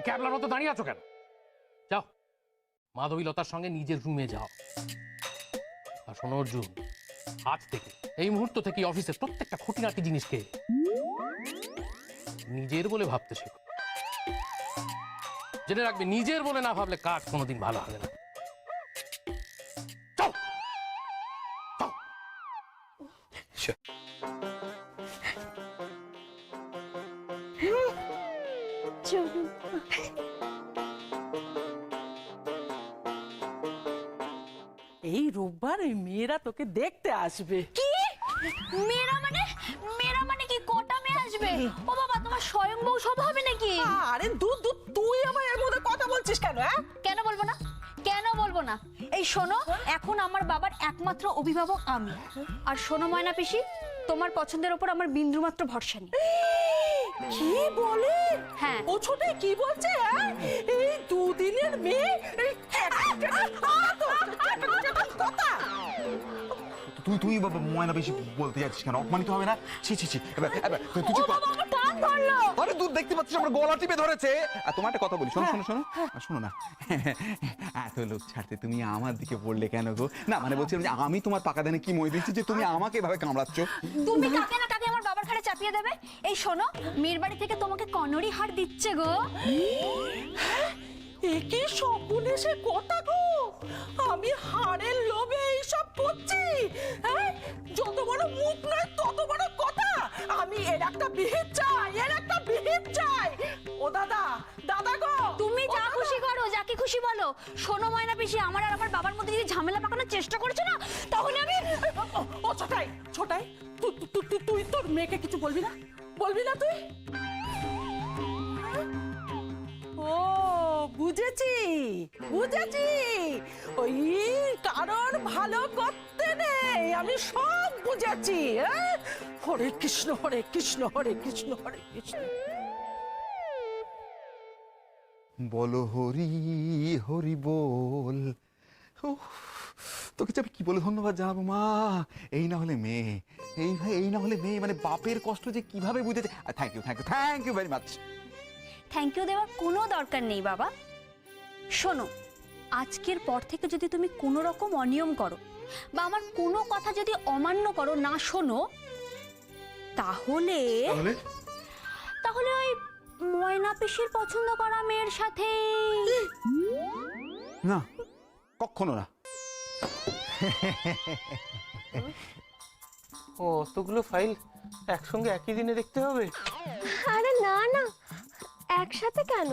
ক্যাবলার মতো দাঁড়িয়ে আছো কেন? যাও মাধবীলতার সঙ্গে নিজের রুমে যাও। আর শোনো অর্জুন, আজ থেকে এই মুহূর্ত থেকে অফিসের প্রত্যেকটা খুঁটিনাটি জিনিসকে নিজের বলে ভাবতে শেখো। জেনে রাখবে, নিজের বলে না ভাবলে কাজ কোনোদিন ভালো হবে না। যাও যাও। চলুন। এই রোববার এই মেয়েরা তোকে দেখতে আসবে। কি মেয়েরা মানে কি? কোটা মেয়ে আসবে? ও বাবা, তোমার স্বয়ং বউ সব হবে নাকি? আরে দূর দূর, তুই আমার এর মধ্যে কথা বলছিস কেন? কেন বলবো না, কেন বলবো না? এই শোনো, এখন আমার বাবার একমাত্র অভিভাবক আমি। আর শোনো ময়না পিসি, তোমার পছন্দের ওপর আমার বিন্দুমাত্র ভরসা নেই। কি বলে? হ্যাঁ। ও ছোটে কি বলছে? এই দুদিনের মেয়ে কথা। তুই ময়না বেশি বলতে যাচ্ছিস কেন? অপমানিত হবে না? ছি ছি ছি। তুই ও বাবা, আমার কান ধরলো। আরে তুই দেখতে পাচ্ছিস আমার গলা টিপে ধরেছে। আর তোমার একটা কথা বলি, শোনো শোনো শোনো শোনো না। এত লোক ছাড়তে তুমি আমার দিকে পড়লে কেন গো? না মানে বলছিলাম যে আমি তোমার পাকা দানে কি মই দিচ্ছি যে তুমি আমাকে এভাবে কামড়াচ্ছ? তুমি কাকে না কাকে আমার বাবার ঘাড়ে চাপিয়ে দেবে? এই শোনো, মেয়ের বাড়ি থেকে তোমাকে কনরি হার দিচ্ছে গো। কি স্বপ্ন সে কথা গো! আমি হাড়ের লোভে এইসব করছি? যত বড় মুখ নয় তত বড় কথা। আমি এর একটা বিহিত চাই, এর একটা বিহিত চাই। ও দাদা, দাদা গো, তুমি যা খুশি করো, যাকে খুশি বলো। শোনো ময়না পিসি, আমার আর আমার বাবার মধ্যে যদি ঝামেলা পাকানোর চেষ্টা করছো না, তাহলে আমি ও ছোটাই ছোটাই, তুই তোর মেয়েকে কিছু বলবি না? বলবি না তুই? ও বুঝেছি বুঝেছি, ওই কারণ ভালো করতে নেই, আমি সব বুঝেছি। হরে কৃষ্ণ হরে কৃষ্ণ হরে কৃষ্ণ হরে কৃষ্ণ। বলো হরি হরি বল। তোকে যে আমি কি বলে ধন্যবাদ জানাবো মা। এই না হলে মেয়ে, এই না হলে মেয়ে, মানে বাপের কষ্ট যে কিভাবে বুঝেছে। Thank you thank you thank you very much. Thank you দেওয়ার কোনো দরকার নেই বাবা। শোনো, আজকের পর থেকে যদি তুমি কোনো রকম অনিয়ম করো বা আমার কোনো কথা যদি অমান্য করো, না শোনো, তাহলে তাহলে ওই ময়না পিসির পছন্দ করা মেয়ের সাথে না, কখনো না। ও অতগুলো ফাইল একসঙ্গে একই দিনে দেখতে হবে? আরে না না, একসাথে কেন,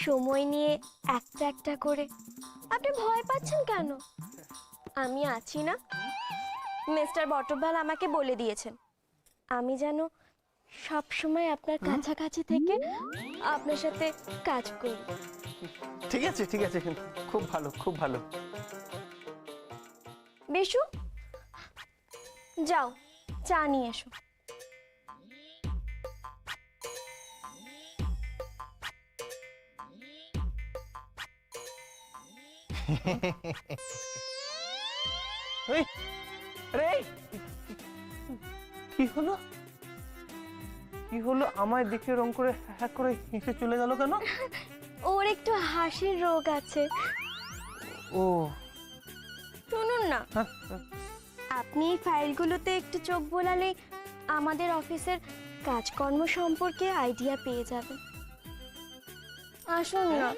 সময় নিয়ে একটা একটা করে। আপনি ভয় পাচ্ছেন কেন? আমি আছি না। মিস্টার বটব্যাল আমাকে বলে দিয়েছেন আমি যেন সব সময় আপনার কাছাকাছি থেকে আপনার সাথে কাজ করি। ঠিক আছে ঠিক আছে, খুব ভালো খুব ভালো। বিশু, যাও চা নিয়ে এসো। কি হলো কি হলো? আমায় দেখে রং করে হ্যাক করে হেসে চলে গেল কেন? ওর একটু হাসির রোগ আছে। ও শুনুন না, আপনি এই ফাইলগুলোতে একটু চোখ বোলালে আমাদের অফিসের কাজকর্ম সম্পর্কে আইডিয়া পেয়ে যাবেন। আসুন না,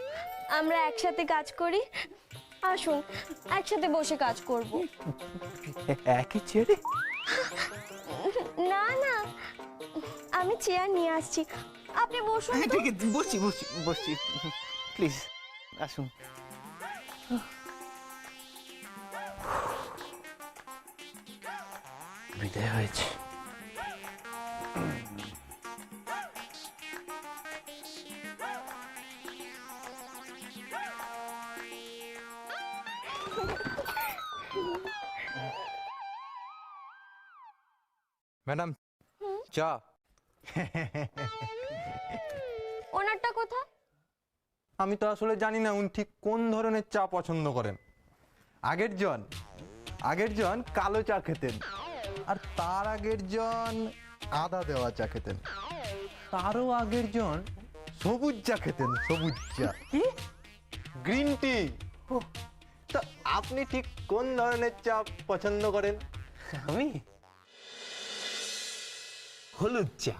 আমরা একসাথে কাজ করি। আসুন, একসাথে বসে কাজ করব। একই চেয়ারে? না না, আমি চেয়ার নিয়ে আসছি, আপনি বসুন তো। ঠিক আছে, বসছি বসছি বসছি, প্লিজ আসুন। বিদায় হয়েছে। ম্যাডাম চা। ওনারটা কোথায়? আমি তো আসলে জানি না উনি ঠিক কোন ধরনের চা পছন্দ করেন। আগের জন কালো চা খেতেন, আর তার আগের জন আদা দেওয়া চা খেতেন, তারও আগের জন সবুজ চা খেতেন, সবুজ চা। কি? Green tea. তা আপনি ঠিক কোন ধরনের চা পছন্দ করেন? আমি হলুদ চা,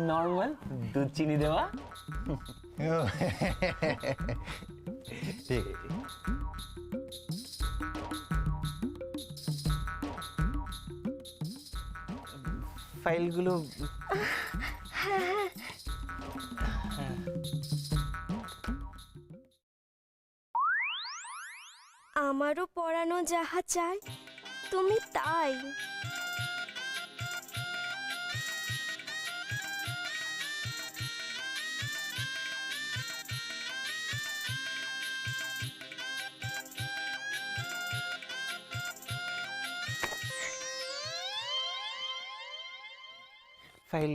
নর্মাল, দুধ চিনি দেওয়া। ঠিক। ফাইলগুলো আমারও পড়ানো যাহা চাই তুমি তাই। ফাইল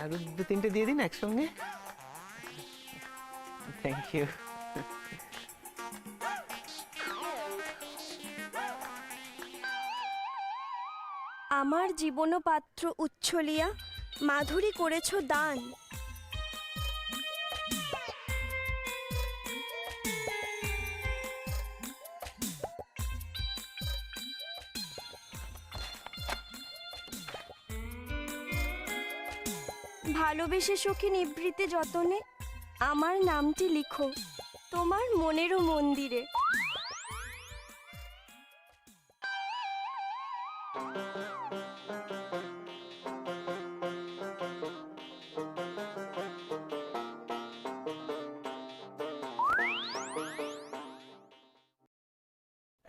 আরো 2-3টে দিয়ে দিন একসঙ্গে। Thank you. আমার জীবন পাত্র উচ্ছলিয়া মাধুরী করেছ দান। ভালোবেসে সখী নিভৃতে যতনে আমার নামটি লিখো তোমার মনেরও মন্দিরে।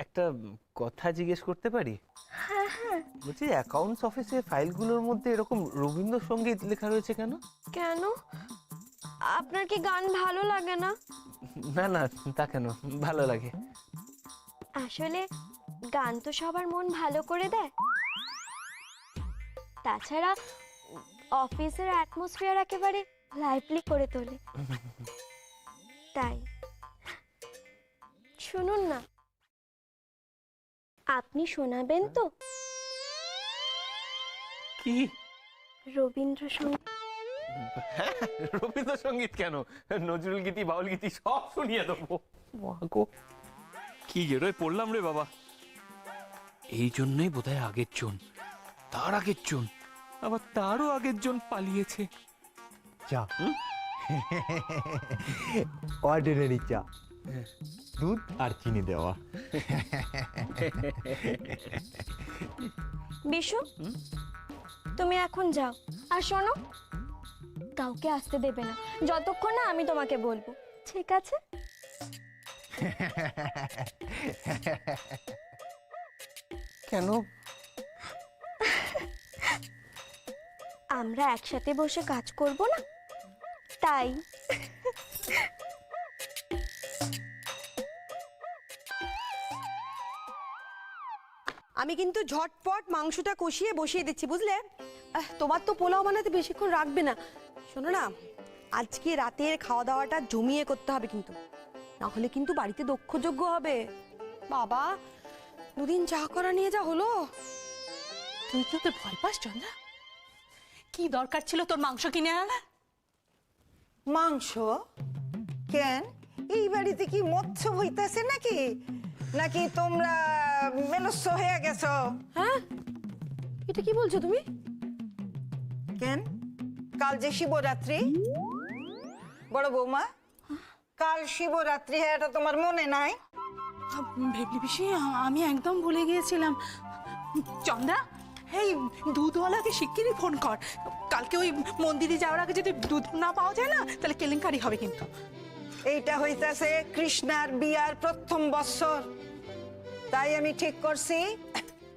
একটা কথা জিজ্ঞেস করতে পারি? বলছি অ্যাকাউন্টস অফিসে ফাইলগুলোর মধ্যে এরকম রবীন্দ্রসঙ্গীত লেখা রয়েছে কেন? কেন আপনার কি গান ভালো লাগে না? না না, তা কেন, ভালো লাগে। আসলে গান তো সবার মন ভালো করে দেয়। তাছাড়া অফিসের অ্যাটমসফিয়ার একেবারে লাইভলি করে তোলে। তাই শুনুন না, আপনি শোনাবেন তো? কি? রবীন্দ্রসঙ্গীত। রবীন্দ্রসঙ্গীত কেন, নজরুল গীতি, বাউল গীতি সব শুনিয়ে দেবো। গো, কি গেরোয় পড়লাম রে বাবা। এই জন্যই বোধহয় আগের জন, তার আগের জন, আবার তারও আগের জন পালিয়েছে। চা, অর্ডিনারি চা, দুধ আর চিনি দেওয়া। বিশু, তুমি এখন যাও। আর শোনো, কাউকে আসতে দেবে না যতক্ষণ না আমি তোমাকে বলবো, ঠিক আছে? কেন? আমরা একসাথে বসে কাজ করব না, তাই। আমি কিন্তু ঝটপট মাংসটা কষিয়ে বসিয়ে দিচ্ছি, বুঝলে? তোমার তো পোলাও বানাতে বেশিক্ষণ রাখবে না। শোনো না, আজকে রাতের খাওয়া দাওয়াটা জমিয়ে করতে হবে কিন্তু, না হলে কিন্তু বাড়িতে দক্ষযোগ্য হবে। বাবা, দুদিন চা করা নিয়ে যা হলো। তুই তো তোর ভয় পাস চন্দ্রা? কি দরকার ছিল তোর মাংস কিনে আনা? মাংস কেন? এই বাড়িতে কি মৎস্য হইতেছে নাকি? নাকি তোমরা মেলস্য হয়ে গেছো? হ্যাঁ, এটা কি বলছো তুমি? কেন? কাল যে শিবরাত্রি, বড় বৌমা, কাল শিবরাত্রি, হ্যাঁ, এটা তোমার মনে নাই? ভেবলি পিসি, আমি একদম ভুলে গিয়েছিলাম। চন্দ্রা, এই দুধওয়ালাকে শিগগিরই ফোন কর। কালকে ওই মন্দিরে যাওয়ার আগে যদি দুধ না পাওয়া যায় না, তাহলে কেলেঙ্কারি হবে কিন্তু। এইটা হইতাছে কৃষ্ণার বিয়ার প্রথম বছর, তাই আমি ঠিক করছি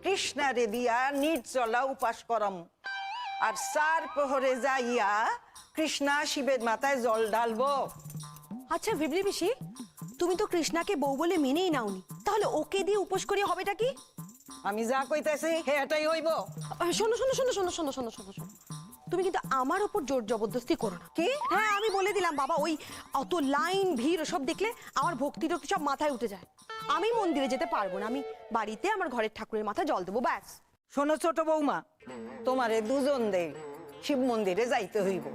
কৃষ্ণারে দিয়া নির্জলা উপাস করাম, আর 4 প্রহরে যাইয়া কৃষ্ণা শিবের মাথায় জল ঢালবো। আচ্ছা ভেবলি পিসি, তুমি তো কৃষ্ণাকে বউ বলে মেনেই নাওনি, তাহলে ওকে দিয়ে উপোস করিয়ে হবেটা কি? আমি যা কইতাছি এটাই হইব। শোনো শোনো শোনো শোনো শোনো শোনো শোনো শোনো, তুমি কিন্তু আমার উপর জোর জবরদস্তি করো না। কি? হ্যাঁ, আমি বলে দিলাম বাবা, ওই অত লাইন ভিড় সব দেখলে আমার ভক্তি টক্তি সব মাথায় উঠে যায়। আমি মন্দিরে যেতে পারবো না, আমি বাড়িতে আমার ঘরের ঠাকুরের মাথায় জল দেবো, ব্যাস। শোনো ছোট বৌমা, তোমারে দুজন দে শিব মন্দিরে যাইতে হইব।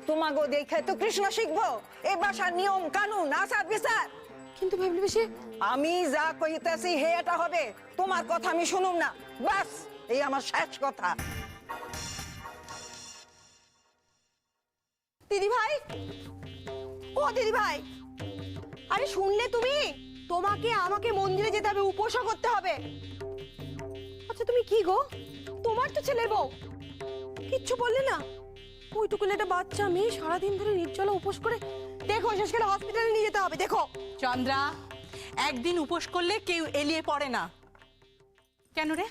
তোমাগো দেখে তো কৃষ্ণ শিখবো। এই বাসার নিয়ম কানুন আচার বিচার। কিন্তু ভেবলি বেশি আমি যা কইতেছি হে এটা হবে, তোমার কথা আমি শুনুম না। বাস এই আমার শেষ কথা। দিদি ভাই, ও দিদি ভাই, আরে শুনলে তুমি? তোমাকে আমাকে মন্দিরে যেতে হবে, উপোসও করতে হবে। আচ্ছা তুমি কি গো, তোমার তো ছেলের বউ, কিচ্ছু বললে না? ওইটুকু একটা বাচ্চা মেয়ে সারাদিন ধরে নির্জলা উপোস করে, দেখো শেষকালে হসপিটালে নিয়ে যেতে হবে। দেখো চন্দ্রা, একদিন উপোস করলে কেউ এলিয়ে পড়ে না। কেন রে?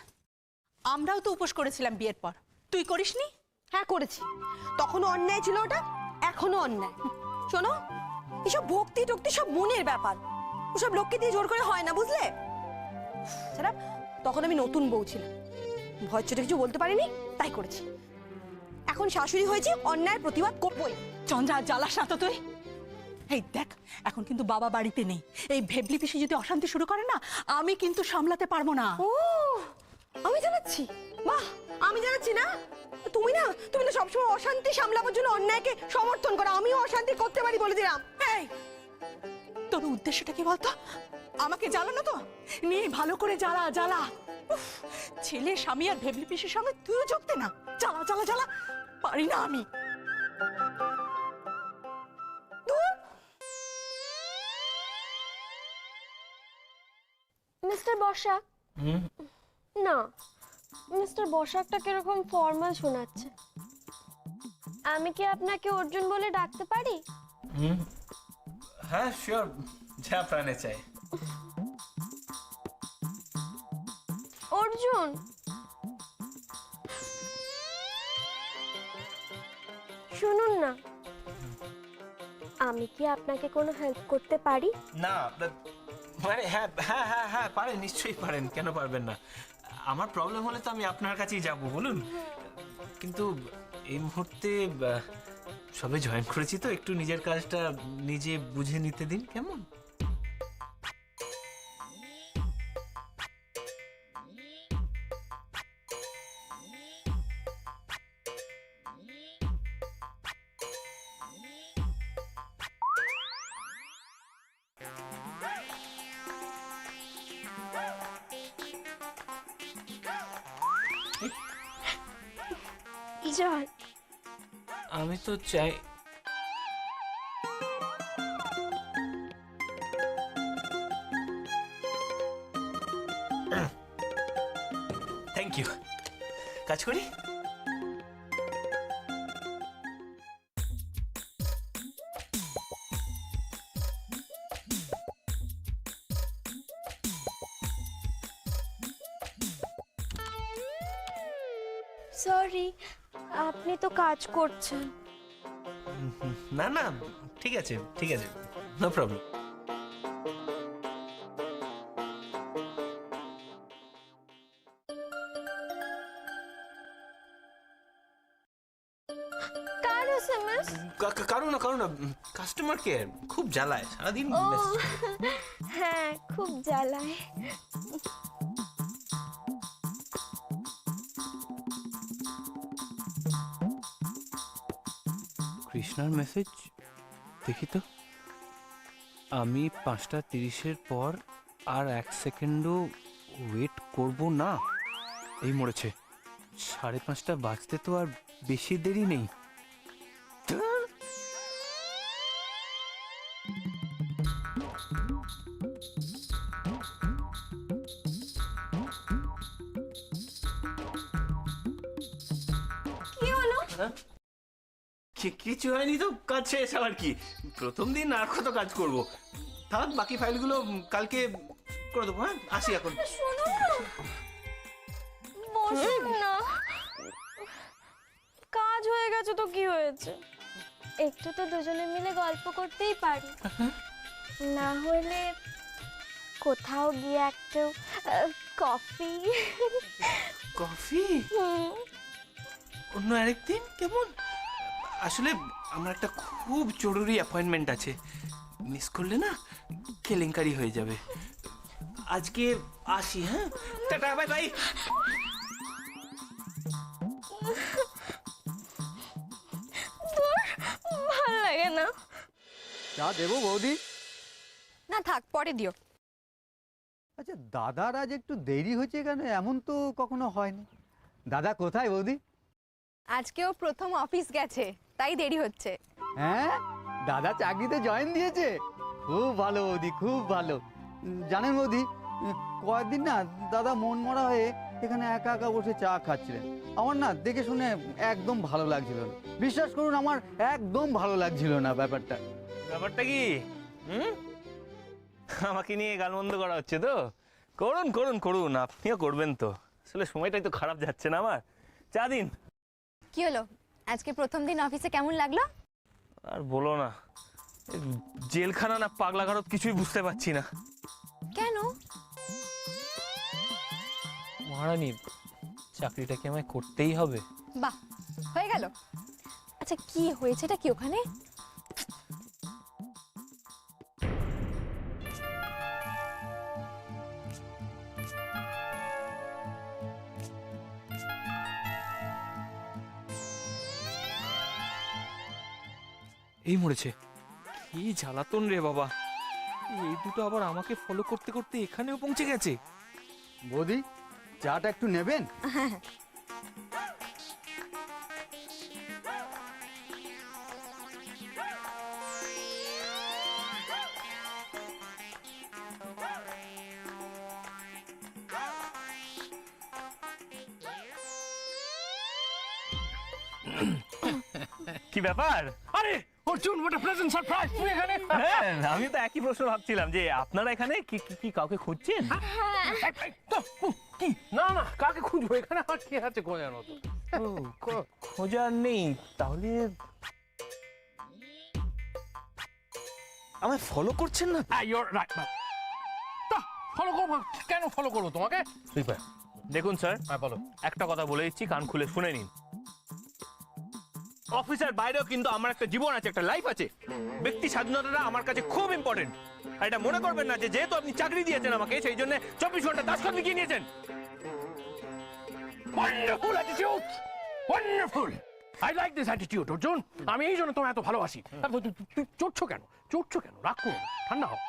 আমরাও তো উপোস করেছিলাম বিয়ের পর, তুই করিসনি? হ্যাঁ করেছি, তখনও অন্যায় ছিল ওটা, এখনো অন্যায়। শোনো, এসব ভক্তি টক্তি সব মনের ব্যাপার, ওসব লোককে দিয়ে জোর করে হয় না, বুঝলে? ছাড়া তখন আমি নতুন বউ ছিলাম, ভয় ছোট কিছু বলতে পারিনি, তাই করেছি। এখন শাশুড়ি হয়েছি, অন্যায়ের প্রতিবাদ করবই। চন্দ্রা, জ্বালাস না তো তুই। এই দেখ, এখন কিন্তু বাবা বাড়িতে নেই। এই ভেবলি পিসি যদি অশান্তি শুরু করে না, আমি কিন্তু সামলাতে পারবো না। ও, আমি জানাচ্ছি? বাহ, আমি জানাচ্ছি না? তুমি না, তুমি তো সবসময় অশান্তি সামলাবার জন্য অন্যায়কে সমর্থন করো। আমিও অশান্তি করতে পারি বলে দিলাম। এই, তোর উদ্দেশ্যটা কি বলতো? আমাকে জ্বালানো তো? নে ভালো করে জ্বালা জ্বালা। উফ, ছেলে স্বামী আর ভেবলি পিসির সঙ্গে তুইও যোগতে না। জ্বালা জ্বালা জ্বালা, পারি না আমি। মিস্টার বসাক, না মিস্টার বসাকটা কিরকম ফর্মাল শোনাচ্ছে। আমি কি আপনাকে অর্জুন বলে ডাকতে পারি? হ্যাঁ শিওর, যা প্রাণে চাই। অর্জুন, শুনুন না, আমি কি আপনাকে কোনো হেল্প করতে পারি? না মানে হ্যাঁ হ্যাঁ হ্যাঁ হ্যাঁ পারেন, নিশ্চয়ই পারেন, কেন পারবেন না? আমার প্রবলেম হলে তো আমি আপনার কাছেই যাব, বলুন। কিন্তু এই মুহূর্তে সবে জয়েন করেছি তো, একটু নিজের কাজটা নিজে বুঝে নিতে দিন, কেমন? জল। আমি তো চাই। Thank you. কাজ করি। সরি, আপনি তো কাজ করছেন। না না, ঠিক আছে ঠিক আছে, নো প্রবলেম। কার এসএমএস? কারো না, কাস্টমার কেয়ার খুব জ্বালায় সারাদিন। ও হ্যাঁ, খুব জ্বালায়। কৃষ্ণার মেসেজ দেখি তো। আমি 5:30 পর আর 1 সেকেন্ডও ওয়েট করব না। এই মরেছে, 5:30 বাজতে তো আর বেশি দেরি নেই। কি হলো? কিছু হয়নি তো, কাজ শেষ। আবার কি, প্রথম দিন আর কত কাজ করব? থাক, বাকি ফাইলগুলো কালকে করে দেবো। হ্যাঁ, আসি এখন। শোনো না, বসুন না, কাজ হয়ে গেছে তো কি হয়েছে? একটু তো দুজনে মিলে গল্প করতেই পারি। না হলে কোথাও গিয়ে একটু কফি। কফি অন্য আরেকদিন, কেমন? আসলে আমার একটা খুব জরুরি অ্যাপয়েন্টমেন্ট আছে, মিস করলে না কেলেঙ্কারি হয়ে যাবে। আজকে আসি। হ্যাঁ, টাটা, বাই বাই। চা দেবো বৌদি? না থাক, পরে দিও। আচ্ছা, দাদার আজ একটু দেরি হয়েছে কেন? এমন তো কখনো হয়নি। দাদা কোথায় বৌদি? আজকেও প্রথম অফিস গেছে, তাই দেরি হচ্ছে। হ্যাঁ, দাদা চাকরিতে জয়েন দিয়েছে। খুব ভালো বৌদি, খুব ভালো। জানেন বৌদি, কয়েকদিন না দাদা মন মরা হয়ে এখানে একা একা বসে চা খাচ্ছিলেন। আমার না দেখে শুনে একদম ভালো লাগছিল না। বিশ্বাস করুন, আমার একদম ভালো লাগছিল না ব্যাপারটা। ব্যাপারটা কি? আমাকে নিয়ে গালমন্দ করা হচ্ছে তো? করুন করুন করুন, আপনিও করবেন তো। আসলে সময়টাই তো খারাপ যাচ্ছে না আমার। চা দিন। কি হলো, আজকে প্রথম দিন অফিসে কেমন লাগলো? আর বলো না, জেলখানা না পাগলাগারদ কিছুই বুঝতে পারছি না। কেন? মহারানী, চাকরিটা কি আমায় করতেই হবে? বাহ, হয়ে গেল। আচ্ছা, কি হয়েছেটা কি ওখানে? এই মরেছে। কি জ্বালাতন রে বাবা, এই দুটো আবার আমাকে ফলো করতে করতে এখানেও পৌঁছে গেছে। বৌদি, চাটা একটু নেবেন? কি ব্যাপার? আরে Arjun, what a pleasant surprise! তুমি এখানে? হ্যাঁ, আমি তো একই প্রশ্ন ভাবছিলাম যে আপনারা এখানে কি কি কি কাউকে খুঁজছেন? কি? না না, কাকে খুঁজবো? এখানে আর কি আছে খোঁজার মতো? খোঁজার নেই তাহলে? আমায় ফলো করছেন না? ফলো করবো কেন? ফলো করবো তোমাকে? দেখুন স্যার, হ্যাঁ বলো। একটা কথা বলে দিচ্ছি, কান খুলে শুনে নিন। অফিসের বাইরেও কিন্তু আমার একটা জীবন আছে, একটা লাইফ আছে। ব্যক্তি স্বাধীনতাটা আমার কাছে খুব ইম্পর্টেন্ট। আর এটা মনে করবেন না যে যেহেতু আপনি চাকরি দিয়েছেন আমাকে, সেই জন্য 24 ঘন্টা দাসখত লিখিয়ে নিয়েছেন। Wonderful attitude! Wonderful! I like this attitude, Arjun. আমি এই জন্য তোমায় এত ভালোবাসি। তুই চড়ছো কেন? চড়ছো কেন? রাগ করো না, ঠান্ডা হও।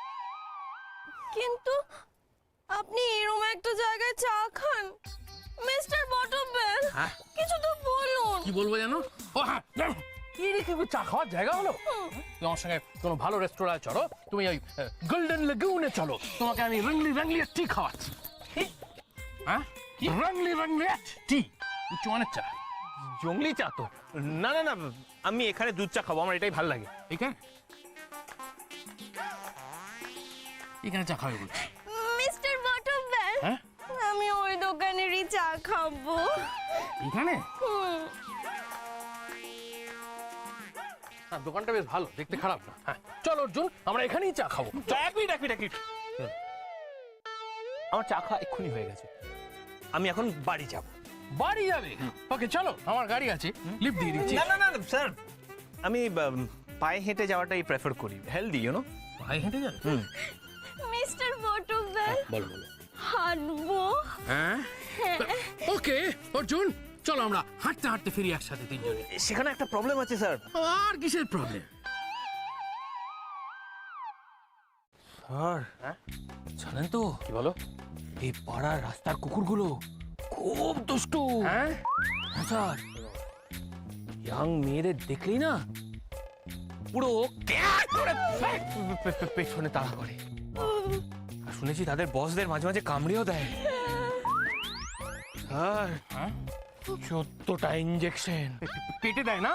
কিন্তু আপনি এরকম একটা জায়গায় চা খান, মিস্টার বটমম্যান, কিছু তো বলুন। কি বলবো জানো? ও হ্যাঁ, কি রে, কি চা খাওয়ার জায়গা হলো? তুমি আমার সঙ্গে কোনো ভালো রেস্টুরেন্টে চলো, তুমি ওই গোল্ডেন লেগুনে চলো, তোমাকে আমি রংলি রংলি টি খাওয়াচ্ছি। হ্যাঁ, রংলি রংলি টি, উচ্চমানের চা। জঙ্গলি চা তো? না না না, আমি এখানে দুধ চা খাবো, আমার এটাই ভালো লাগে। এখানে এখানে চা খাবে বলছি। মিস্টার বটমম্যান, হ্যাঁ, আমি ওই দোকানেরই চা খাবো। এখানে দোকানটা বেশ ভালো, দেখতে খারাপ না। হ্যাঁ চলো অর্জুন, আমরা এখানেই চা খাবো। এক মিনিট এক মিনিট এক মিনিট, আমার চা খাওয়া এক্ষুনি হয়ে গেছে, আমি এখন বাড়ি যাব। বাড়ি যাবে? ওকে চলো, আমার গাড়ি আছে, লিফট দিয়ে দিচ্ছি। না না না স্যার, আমি পায়ে হেঁটে যাওয়াটাই প্রেফার করি, হেলদি ইউ নো। পায়ে হেঁটে যাবে? মিস্টার বটমম্যান, বলো বলো। হাঁটবো? হ্যাঁ ওকে অর্জুন, চলো আমরা হাঁটতে হাঁটতে ফিরি একসাথে তিনজনে। সেখানে একটা প্রবলেম আছে স্যার। আর কিসের প্রবলেম? স্যার, জানেন তো কি বলো? এই পাড়ার রাস্তার কুকুরগুলো খুব দুষ্টু। হ্যাঁ হ্যাঁ স্যার, ইয়াং মেয়েদের দেখলেই না পুরো ক্যাট করে পেছনে তাড়া করে। আর শুনেছি তাদের বসদের মাঝে মাঝে কামড়েও দেয়। স্যার, 14টা ইঞ্জেকশন পেটে দেয় না?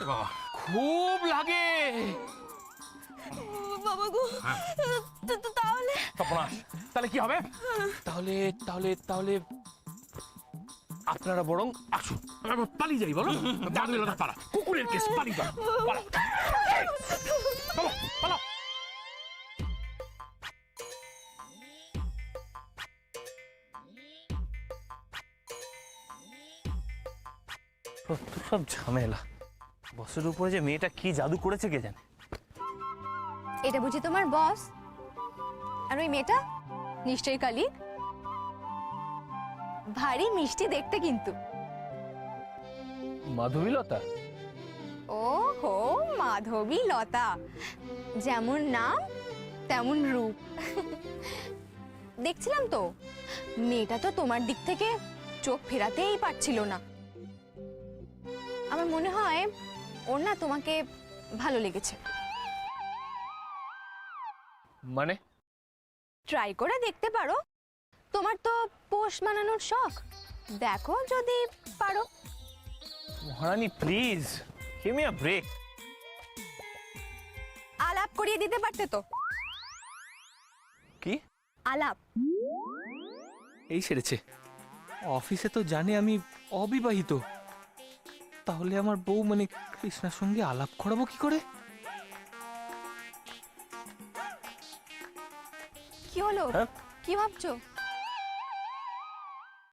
বাবা খুব লাগে। বাবা গো, তাহলে সর্বনাশ, তাহলে কি হবে? তাহলে তাহলে তাহলে আপনারা বরং আসুন, আমরা পালিয়ে যাই। বলো বাদুড়ের পালা, কুকুরের কেস, পালিয়ে যাও। পালাও, পালাও, পালাও। সব ঝামেলা, বসের উপরে যে মেয়েটা কি জাদু করেছে কে জানে। এটা বুঝি তোমার বস? আর ওই মেয়েটা নিশ্চয়ই কালী। ভারী মিষ্টি দেখতে কিন্তু। মাধবীলতা? ও ও হো, মাধবী লতা, যেমন নাম তেমন রূপ। দেখছিলাম তো, মেয়েটা তো তোমার দিক থেকে চোখ ফেরাতেই পারছিল না। আমার মনে হয় ওর না তোমাকে ভালো লেগেছে। মানে ট্রাই করে দেখতে পারো, তোমার তো পোষ মানানোর শখ, দেখো যদি পারো। মহারানী please give me a break. আলাপ করিয়ে দিতে পারতে তো। কি? আলাপ। এই সেরেছে, অফিসে তো জানে আমি অবিবাহিত, তাহলে আমার বউ মানে কৃষ্ণার সঙ্গে আলাপ করাবো কি করে? কি হলো? হ্যাঁ? কি ভাবছো?